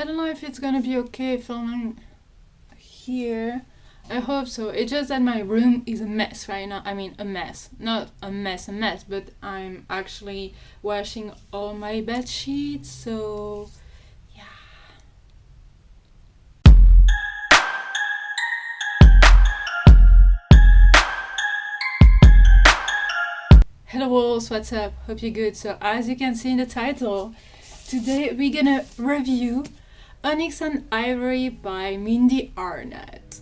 I don't know if it's gonna be okay filming here. I hope so. It's just that my room is a mess right now. I mean, a mess. Not a mess, but I'm actually washing all my bed sheets, so yeah. Hello wolves, what's up? Hope you're good. So as you can see in the title, today we're gonna review Onyx Ivory by Mindee Arnett.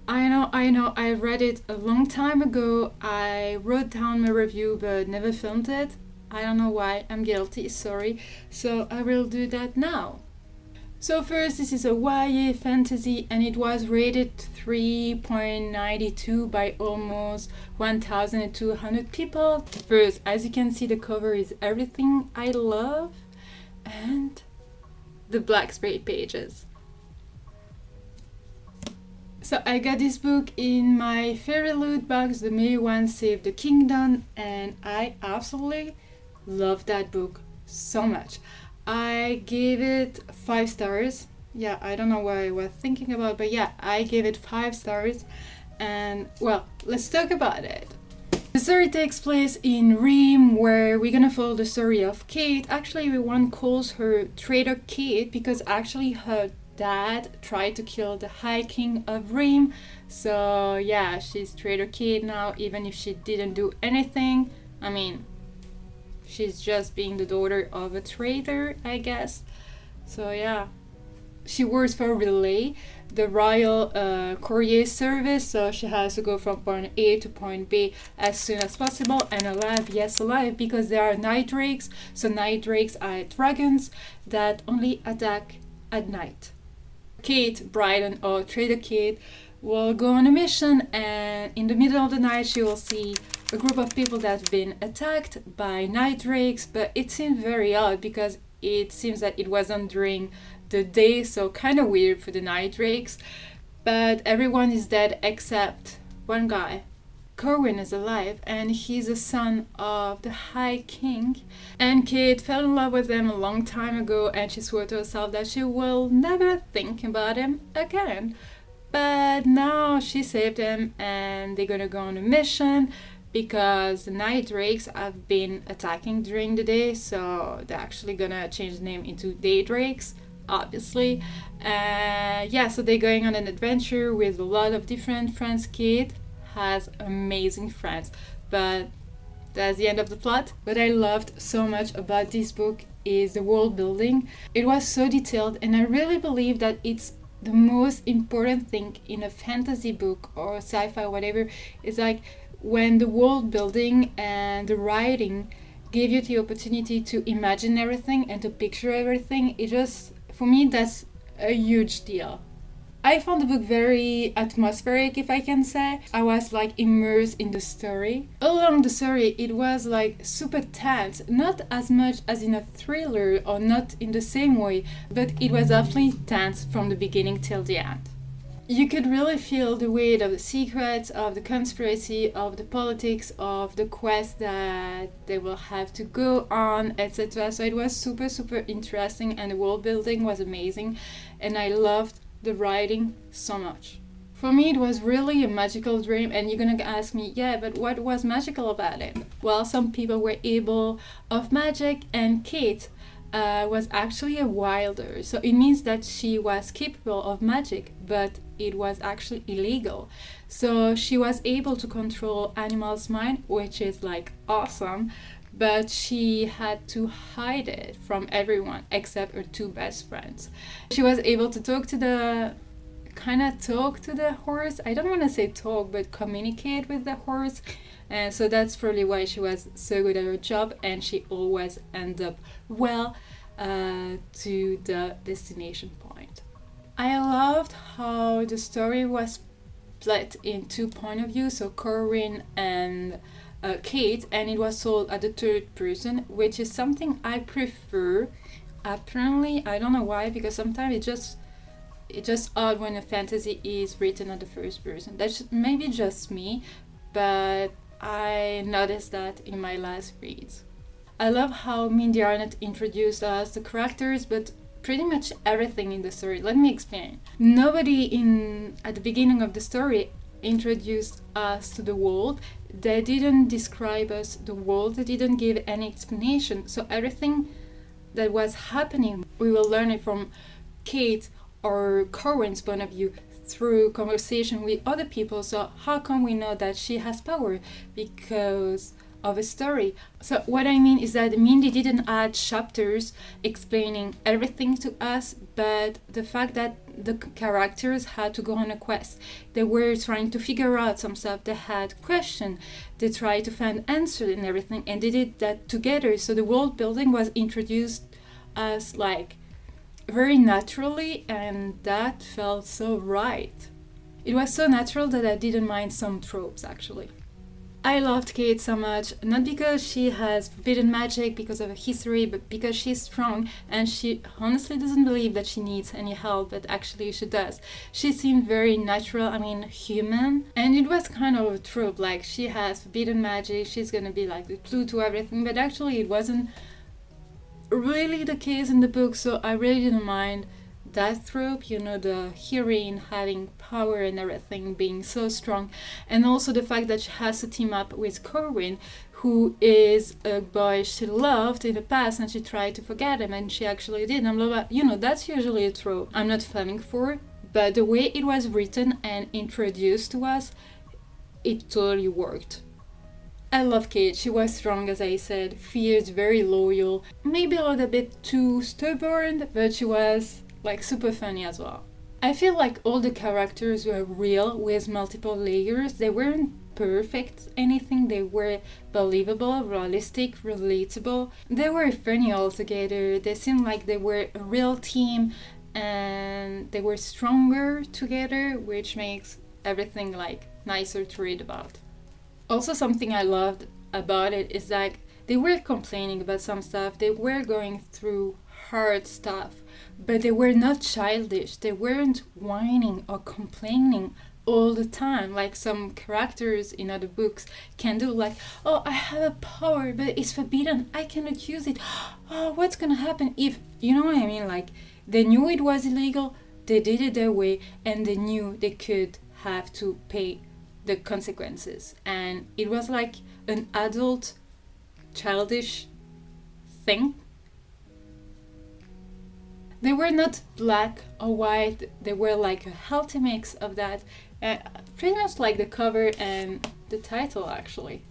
I know, I read it a long time ago. I wrote down my review but never filmed it. I don't know why, I'm guilty, sorry. So I will do that now. So first, this is a YA fantasy and it was rated 3.92 by almost 1,200 people. First, as you can see, the cover is everything I love and the black spray pages. So I got this book in my FairyLoot box, the May One Save the Kingdom, and I absolutely love that book so much. I gave it 5 stars. Yeah, I don't know what I was thinking about, but yeah, I gave it 5 stars. And well, let's talk about it. The story takes place in Ream, where we're gonna follow the story of Kate. Actually, everyone calls her Traitor Kate because actually her dad tried to kill the High King of Ream. So yeah, she's Traitor Kate now, even if she didn't do anything. I mean, she's just being the daughter of a traitor, I guess. So yeah. She works for Relay, the royal courier service, so she has to go from point A to point B as soon as possible, and alive, yes alive, because there are night drakes. So night drakes are dragons that only attack at night. Kate, Bryden, or Traitor Kate will go on a mission, and in the middle of the night she will see a group of people that have been attacked by night drakes, but it seems very odd because it seems that it wasn't during the day, so kind of weird for the night drakes. But everyone is dead except one guy. Corwin is alive and he's the son of the High King, and Kate fell in love with him a long time ago and she swore to herself that she will never think about him again. But now she saved him and they're gonna go on a mission because the night drakes have been attacking during the day, so they're actually gonna change the name into day drakes, obviously. Yeah, so they're going on an adventure with a lot of different friends. Kate has amazing friends, but that's the end of the plot. What I loved so much about this book is the world building. It was so detailed, and I really believe that it's the most important thing in a fantasy book or sci-fi, whatever, is like when the world building and the writing give you the opportunity to imagine everything and to picture everything. It just, for me, that's a huge deal. I found the book very atmospheric, if I can say. I was like immersed in the story. Along the story, it was like super tense, not as much as in a thriller or not in the same way, but it was definitely tense from the beginning till the end. You could really feel the weight of the secrets, of the conspiracy, of the politics, of the quest that they will have to go on, etc. So it was super, super interesting, and the world building was amazing, and I loved the writing so much. For me, it was really a magical dream, and you're gonna ask me, yeah, but what was magical about it? Well, some people were able of magic, and Kate was actually a wilder, so it means that she was capable of magic, but it was actually illegal. So she was able to control animals' mind, which is like awesome, but she had to hide it from everyone except her 2 best friends. She was able to talk to the horse. I don't want to say talk, but communicate with the horse. And so that's probably why she was so good at her job, and she always ended up well to the destination point. I loved how the story was split in 2 points of view, so Corwin and Kate, and it was told at the third person, which is something I prefer. Apparently, I don't know why, because sometimes it's just odd when a fantasy is written at the first person. That's maybe just me, but I noticed that in my last reads. I love how Mindee Arnett introduced us the characters, but pretty much everything in the story. Let me explain. Nobody at the beginning of the story introduced us to the world. They didn't describe us the world. They didn't give any explanation. So everything that was happening, we will learn it from Kate or Corwin's point of view through conversation with other people. So how come we know that she has power? Because of a story. So what I mean is that Mindee didn't add chapters explaining everything to us, but the fact that the characters had to go on a quest. They were trying to figure out some stuff. They had questions. They tried to find answers and everything, and they did that together. So the world building was introduced as like very naturally, and that felt so right. It was so natural that I didn't mind some tropes actually. I loved Kate so much, not because she has forbidden magic because of her history, but because she's strong and she honestly doesn't believe that she needs any help, but actually she does. She seemed very natural, human, and it was kind of a trope, like she has forbidden magic, she's gonna be like the clue to everything, but actually it wasn't really the case in the book, so I really didn't mind that trope, the heroine having power and everything, being so strong, and also the fact that she has to team up with Corwin, who is a boy she loved in the past, and she tried to forget him, and she actually did. That's usually a trope I'm not falling for, but the way it was written and introduced to us, it totally worked. I love Kate. She was strong, as I said, fierce, very loyal, maybe a little bit too stubborn, but she was super funny as well. I feel like all the characters were real with multiple layers. They weren't perfect anything. They were believable, realistic, relatable. They were funny all together. They seemed like they were a real team and they were stronger together, which makes everything nicer to read about. Also, something I loved about it is that they were complaining about some stuff. They were going through hard stuff, but they were not childish. They weren't whining or complaining all the time like some characters in other books can do, oh, I have a power but it's forbidden, I cannot use it, oh, what's gonna happen if, you know what I mean, they knew it was illegal, they did it their way, and they knew they could have to pay the consequences, and it was like an adult childish thing. They were not black or white, they were like a healthy mix of that, pretty much like the cover and the title actually.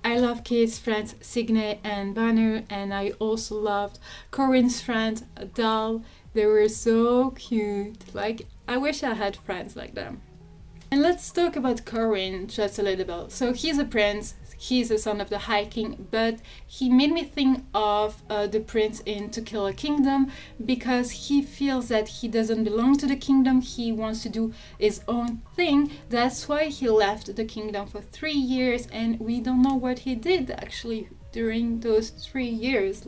I love Kate's friends Signe and Banner, and I also loved Corinne's friend Dal. They were so cute, I wish I had friends like them. And let's talk about Corinne just a little bit. So he's a prince, he's the son of the High King, but he made me think of the prince in To Kill a Kingdom, because he feels that he doesn't belong to the kingdom, he wants to do his own thing. That's why he left the kingdom for 3 years, and we don't know what he did actually during those 3 years.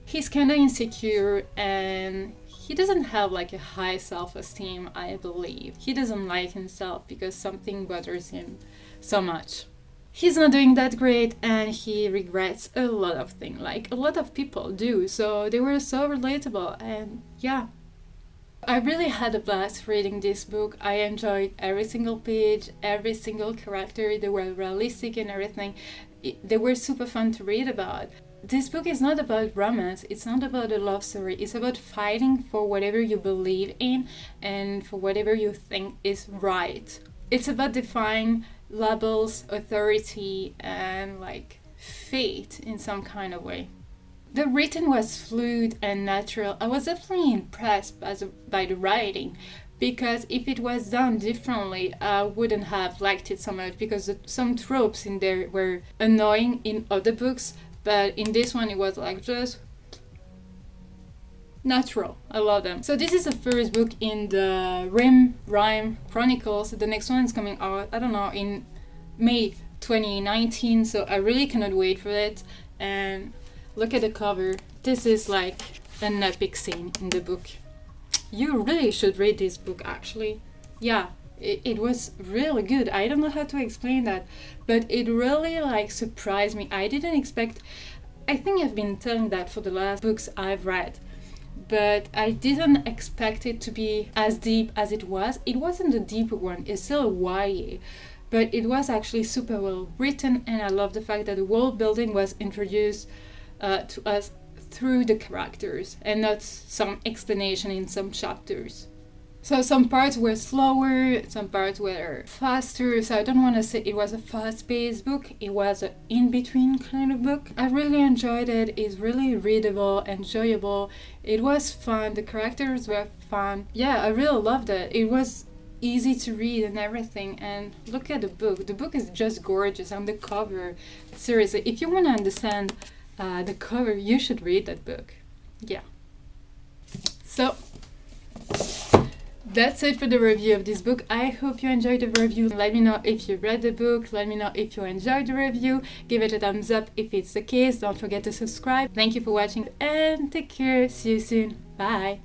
He's kind of insecure, and he doesn't have a high self-esteem, I believe. He doesn't like himself because something bothers him so much. He's not doing that great, and he regrets a lot of things, a lot of people do. So they were so relatable, and yeah. I really had a blast reading this book. I enjoyed every single page, every single character. They were realistic and everything. They were super fun to read about. This book is not about romance, it's not about a love story, it's about fighting for whatever you believe in and for whatever you think is right. It's about defying labels, authority, and fate in some kind of way. The written was fluid and natural. I was definitely impressed by the writing, because if it was done differently, I wouldn't have liked it so much, because some tropes in there were annoying in other books. But in this one, it was just natural. I love them. So this is the first book in the Rhyme Chronicles. The next one is coming out, I don't know, in May 2019. So I really cannot wait for it. And look at the cover. This is an epic scene in the book. You really should read this book actually. Yeah. It was really good. I don't know how to explain that, but it really surprised me. I didn't expect I think I've been telling that for the last books I've read, but I didn't expect it to be as deep as it was. It wasn't a deeper one, it's still a YA, but it was actually super well written, and I love the fact that the world building was introduced to us through the characters and not some explanation in some chapters. So some parts were slower, some parts were faster, so I don't want to say it was a fast-paced book, it was an in-between kind of book. I really enjoyed it, it's really readable, enjoyable, it was fun, the characters were fun. Yeah, I really loved it. It was easy to read and everything, and look at the book is just gorgeous on the cover. Seriously, if you want to understand the cover, you should read that book. Yeah. So that's it for the review of this book. I hope you enjoyed the review. Let me know if you read the book. Let me know if you enjoyed the review. Give it a thumbs up if it's the case. Don't forget to subscribe. Thank you for watching and take care. See you soon. Bye.